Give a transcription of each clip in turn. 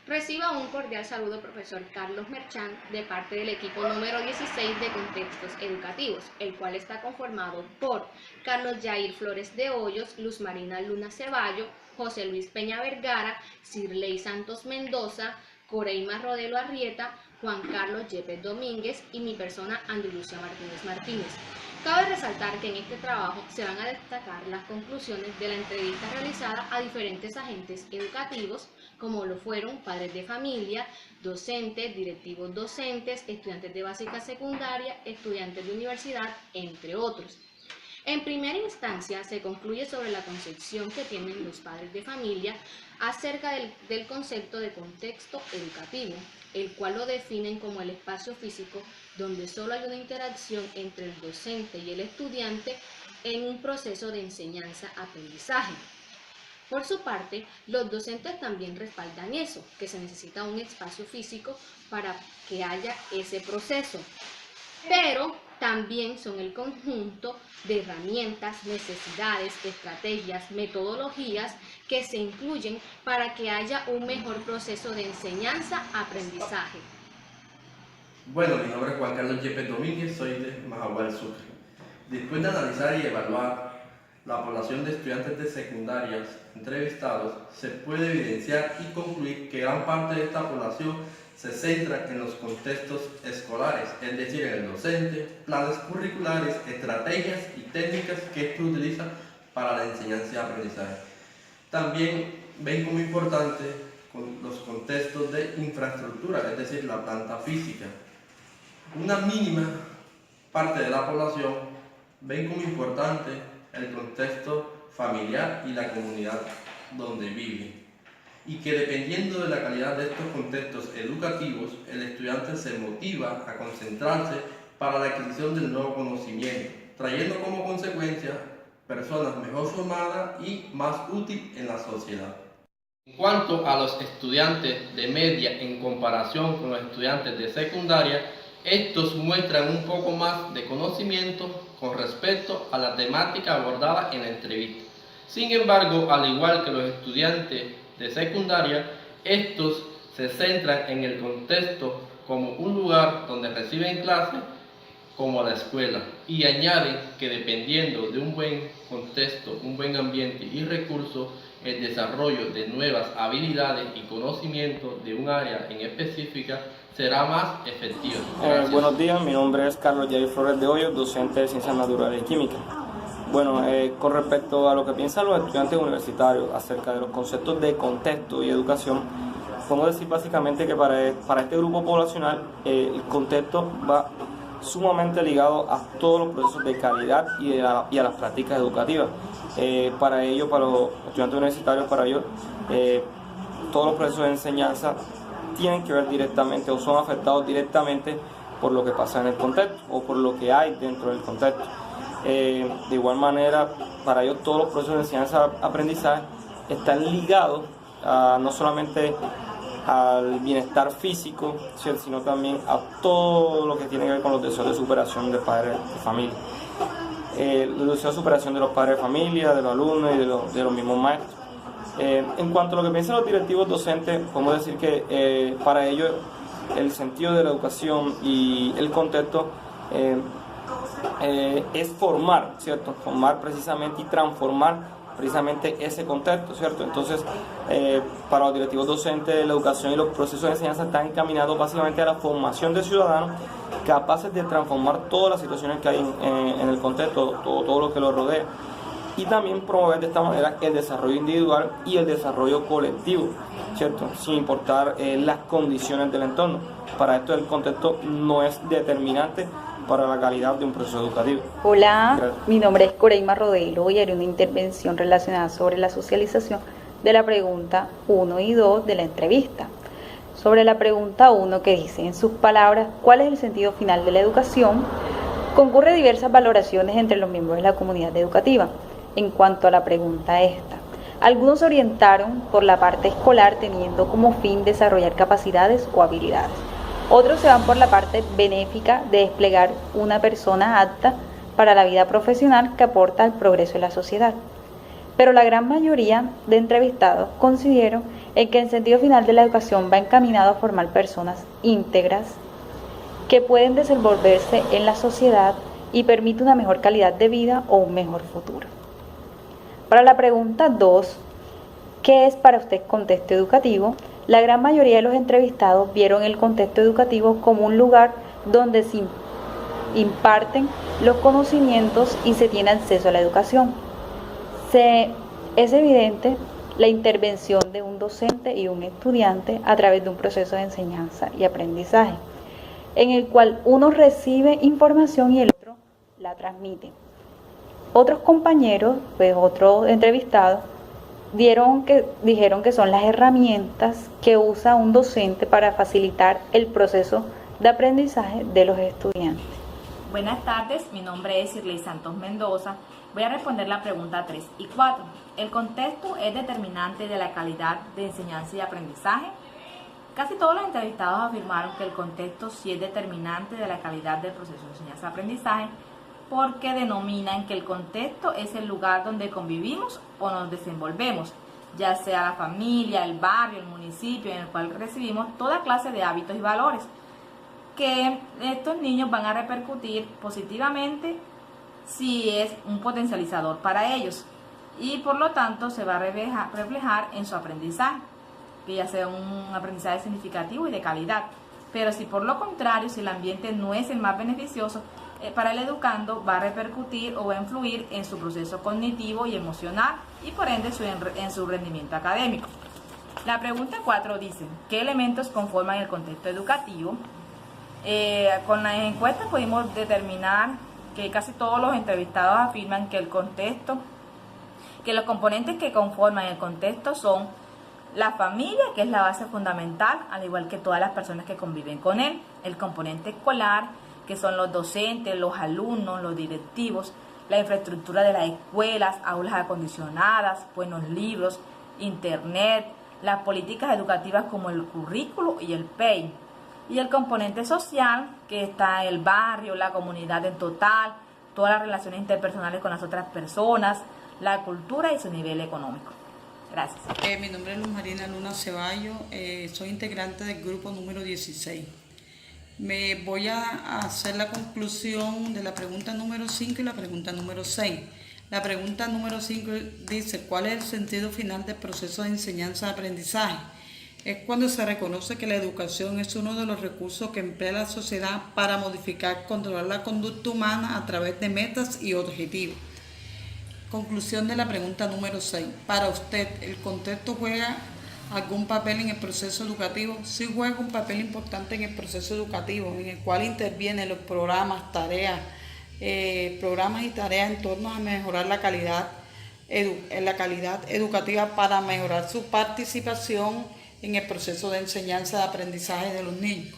Reciba un cordial saludo, profesor Carlos Merchán, de parte del equipo número 16 de Contextos Educativos, el cual está conformado por Carlos Jair Flores de Hoyos, Luz Marina Luna Ceballo, José Luis Peña Vergara, Cirley Santos Mendoza, Coreima Rodelo Arrieta, Juan Carlos Yepes Domínguez y mi persona, Andrelucia Martínez Martínez. Cabe resaltar que en este trabajo se van a destacar las conclusiones de la entrevista realizada a diferentes agentes educativos, como lo fueron padres de familia, docentes, directivos docentes, estudiantes de básica secundaria, estudiantes de universidad, entre otros. En primera instancia, se concluye sobre la concepción que tienen los padres de familia acerca del concepto de contexto educativo, el cual lo definen como el espacio físico donde solo hay una interacción entre el docente y el estudiante en un proceso de enseñanza-aprendizaje. Por su parte, los docentes también respaldan eso, que se necesita un espacio físico para que haya ese proceso, pero también son el conjunto de herramientas, necesidades, estrategias, metodologías que se incluyen para que haya un mejor proceso de enseñanza-aprendizaje. Bueno, mi nombre es Juan Carlos Yepes Domínguez, soy de Majagual Sucre. Después de analizar y evaluar la población de estudiantes de secundarias entrevistados, se puede evidenciar y concluir que gran parte de esta población se centra en los contextos escolares, es decir, en el docente, planes curriculares, estrategias y técnicas que estos utilizan para la enseñanza y aprendizaje. También ven como importante los contextos de infraestructura, es decir, la planta física. Una mínima parte de la población ven como importante el contexto familiar y la comunidad donde vive, y que dependiendo de la calidad de estos contextos educativos, el estudiante se motiva a concentrarse para la adquisición del nuevo conocimiento, trayendo como consecuencia personas mejor formadas y más útiles en la sociedad. En cuanto a los estudiantes de media en comparación con los estudiantes de secundaria, estos muestran un poco más de conocimiento con respecto a la temática abordada en la entrevista. Sin embargo, al igual que los estudiantes de secundaria, estos se centran en el contexto como un lugar donde reciben clases como la escuela, y añaden que dependiendo de un buen contexto, un buen ambiente y recursos, el desarrollo de nuevas habilidades y conocimientos de un área en específica será más efectivo. Buenos días, mi nombre es Carlos Jair Flores de Hoyos, docente de Ciencias Naturales y Química. Bueno, con respecto a lo que piensan los estudiantes universitarios acerca de los conceptos de contexto y educación, podemos decir básicamente que para este grupo poblacional el contexto va sumamente ligado a todos los procesos de calidad y a las prácticas educativas. Para ello, para los estudiantes universitarios, para ellos, todos los procesos de enseñanza tienen que ver directamente o son afectados directamente por lo que pasa en el contexto o por lo que hay dentro del contexto. De igual manera, para ellos todos los procesos de enseñanza-aprendizaje están ligados no solamente al bienestar físico, sino también a todo lo que tiene que ver con los deseos de superación de padres de familia. Los deseos de superación de los padres de familia, de los alumnos y de los mismos maestros. En cuanto a lo que piensan los directivos docentes, podemos decir que para ellos el sentido de la educación y el contexto es formar, ¿cierto? Formar precisamente y transformar precisamente ese contexto, ¿cierto? Entonces, para los directivos docentes, la educación y los procesos de enseñanza están encaminados básicamente a la formación de ciudadanos capaces de transformar todas las situaciones que hay en el contexto, todo lo que los rodea, y también promover de esta manera el desarrollo individual y el desarrollo colectivo, ¿cierto? Sin importar las condiciones del entorno. Para esto el contexto no es determinante para la calidad de un proceso educativo. Hola, Gracias. mi nombre es Coreima Rodelo y haré una intervención relacionada sobre la socialización de la pregunta 1 y 2 de la entrevista. Sobre la pregunta 1, que dice, en sus palabras, ¿cuál es el sentido final de la educación? Concurre diversas valoraciones entre los miembros de la comunidad educativa. En cuanto a la pregunta esta, algunos se orientaron por la parte escolar teniendo como fin desarrollar capacidades o habilidades. Otros se van por la parte benéfica de desplegar una persona apta para la vida profesional que aporta al progreso de la sociedad. Pero la gran mayoría de entrevistados considero en que el sentido final de la educación va encaminado a formar personas íntegras que pueden desenvolverse en la sociedad y permite una mejor calidad de vida o un mejor futuro. Para la pregunta 2, ¿qué es para usted contexto educativo? La gran mayoría de los entrevistados vieron el contexto educativo como un lugar donde se imparten los conocimientos y se tiene acceso a la educación. Es evidente la intervención de un docente y un estudiante a través de un proceso de enseñanza y aprendizaje, en el cual uno recibe información y el otro la transmite. Otros compañeros, otros entrevistados, dijeron que son las herramientas que usa un docente para facilitar el proceso de aprendizaje de los estudiantes. Buenas tardes, mi nombre es Irley Santos Mendoza. Voy a responder la pregunta 3 y 4. ¿El contexto es determinante de la calidad de enseñanza y aprendizaje? Casi todos los entrevistados afirmaron que el contexto sí es determinante de la calidad del proceso de enseñanza y aprendizaje, porque denominan que el contexto es el lugar donde convivimos o nos desenvolvemos, ya sea la familia, el barrio, el municipio en el cual recibimos toda clase de hábitos y valores, que estos niños van a repercutir positivamente si es un potencializador para ellos y por lo tanto se va a reflejar en su aprendizaje, que ya sea un aprendizaje significativo y de calidad. Pero si por lo contrario, si el ambiente no es el más beneficioso para el educando, va a repercutir o va a influir en su proceso cognitivo y emocional y por ende en su rendimiento académico. La pregunta 4 dice, ¿qué elementos conforman el contexto educativo? Con las encuestas pudimos determinar que casi todos los entrevistados afirman que que los componentes que conforman el contexto son la familia, que es la base fundamental, al igual que todas las personas que conviven con él, el componente escolar, que son los docentes, los alumnos, los directivos, la infraestructura de las escuelas, aulas acondicionadas, buenos libros, internet, las políticas educativas como el currículo y el PEI. Y el componente social, que está el barrio, la comunidad en total, todas las relaciones interpersonales con las otras personas, la cultura y su nivel económico. Gracias. Mi nombre es Luz Marina Luna Ceballos, soy integrante del grupo número 16. Me voy a hacer la conclusión de la pregunta número 5 y la pregunta número 6. La pregunta número 5 dice, ¿cuál es el sentido final del proceso de enseñanza-aprendizaje? Es cuando se reconoce que la educación es uno de los recursos que emplea la sociedad para modificar, controlar la conducta humana a través de metas y objetivos. Conclusión de la pregunta número 6. Para usted, ¿el contexto juega algún papel en el proceso educativo? Sí juega un papel importante en el proceso educativo, en el cual intervienen los programas, tareas, programas y tareas en torno a mejorar la calidad educativa para mejorar su participación en el proceso de enseñanza y aprendizaje de los niños.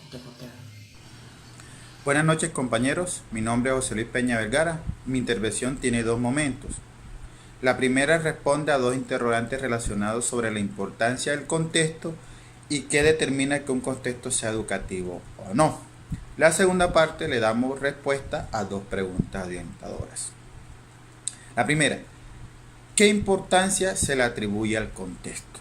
Buenas noches, compañeros, mi nombre es José Luis Peña Vergara. Mi intervención tiene dos momentos. La primera responde a dos interrogantes relacionados sobre la importancia del contexto y qué determina que un contexto sea educativo o no. La segunda parte le damos respuesta a dos preguntas orientadoras. La primera, ¿qué importancia se le atribuye al contexto?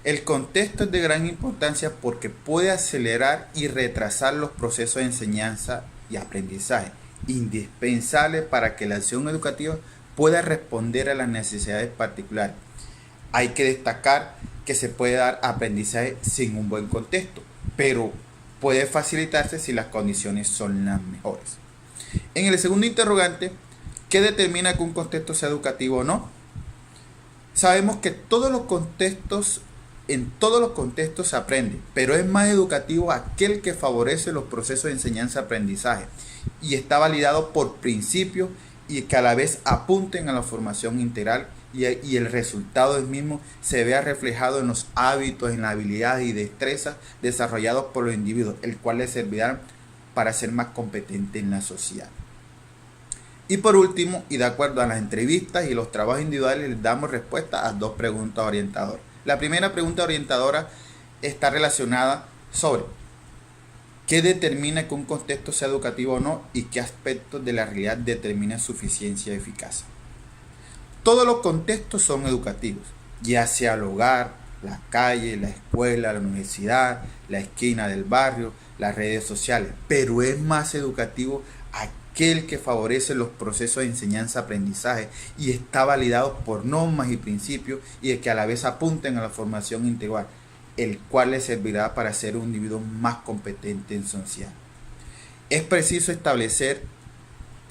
El contexto es de gran importancia porque puede acelerar y retrasar los procesos de enseñanza y aprendizaje, indispensable para que la acción educativa pueda responder a las necesidades particulares. Hay que destacar que se puede dar aprendizaje sin un buen contexto, pero puede facilitarse si las condiciones son las mejores. En el segundo interrogante, ¿qué determina que un contexto sea educativo o no? Sabemos que en todos los contextos se aprende, pero es más educativo aquel que favorece los procesos de enseñanza-aprendizaje y está validado por principios y que a la vez apunten a la formación integral y el resultado del mismo se vea reflejado en los hábitos, en las habilidades y destrezas desarrollados por los individuos, el cual les servirán para ser más competentes en la sociedad. Y por último, y de acuerdo a las entrevistas y los trabajos individuales, les damos respuesta a dos preguntas orientadoras. La primera pregunta orientadora está relacionada sobre ¿qué determina que un contexto sea educativo o no? Y qué aspectos de la realidad determinan su eficiencia y eficacia. Todos los contextos son educativos, ya sea el hogar, la calle, la escuela, la universidad, la esquina del barrio, las redes sociales, pero es más educativo aquel que favorece los procesos de enseñanza-aprendizaje y está validado por normas y principios y que a la vez apunten a la formación integral, el cual le servirá para ser un individuo más competente en sociedad. Es preciso establecer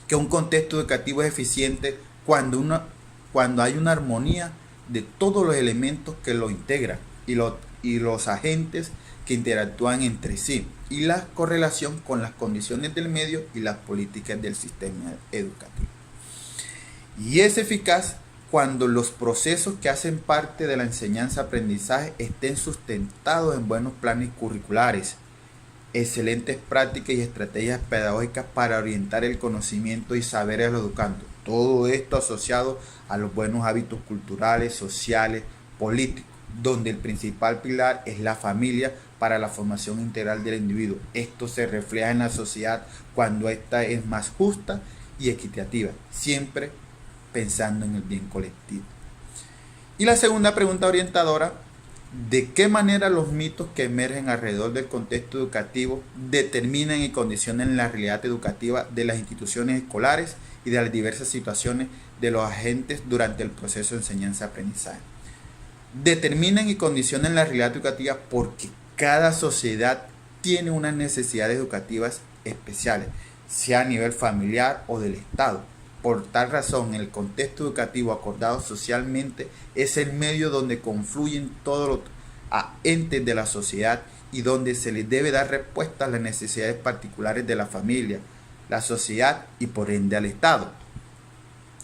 que un contexto educativo es eficiente cuando hay una armonía de todos los elementos que lo integran y los agentes que interactúan entre sí y la correlación con las condiciones del medio y las políticas del sistema educativo. Y es eficaz cuando los procesos que hacen parte de la enseñanza-aprendizaje estén sustentados en buenos planes curriculares, excelentes prácticas y estrategias pedagógicas para orientar el conocimiento y saberes de los educandos. Todo esto asociado a los buenos hábitos culturales, sociales, políticos, donde el principal pilar es la familia para la formación integral del individuo. Esto se refleja en la sociedad cuando ésta es más justa y equitativa, siempre pensando en el bien colectivo. Y la segunda pregunta orientadora: ¿de qué manera los mitos que emergen alrededor del contexto educativo determinan y condicionan la realidad educativa de las instituciones escolares y de las diversas situaciones de los agentes durante el proceso de enseñanza-aprendizaje? Determinan y condicionan la realidad educativa porque cada sociedad tiene unas necesidades educativas especiales, sea a nivel familiar o del Estado. Por tal razón, el contexto educativo acordado socialmente es el medio donde confluyen todos los entes de la sociedad y donde se les debe dar respuesta a las necesidades particulares de la familia, la sociedad y por ende al Estado.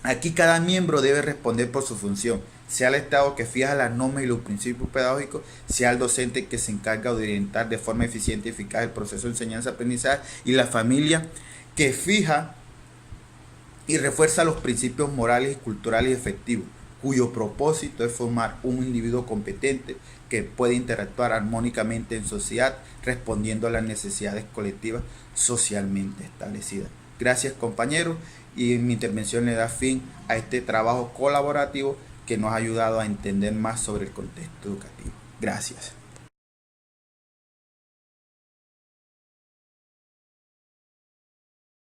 Aquí cada miembro debe responder por su función, sea el Estado que fija las normas y los principios pedagógicos, sea el docente que se encarga de orientar de forma eficiente y eficaz el proceso de enseñanza-aprendizaje y la familia que fija y refuerza los principios morales y culturales efectivos, cuyo propósito es formar un individuo competente que puede interactuar armónicamente en sociedad, respondiendo a las necesidades colectivas socialmente establecidas. Gracias, compañeros, y mi intervención le da fin a este trabajo colaborativo que nos ha ayudado a entender más sobre el contexto educativo. Gracias.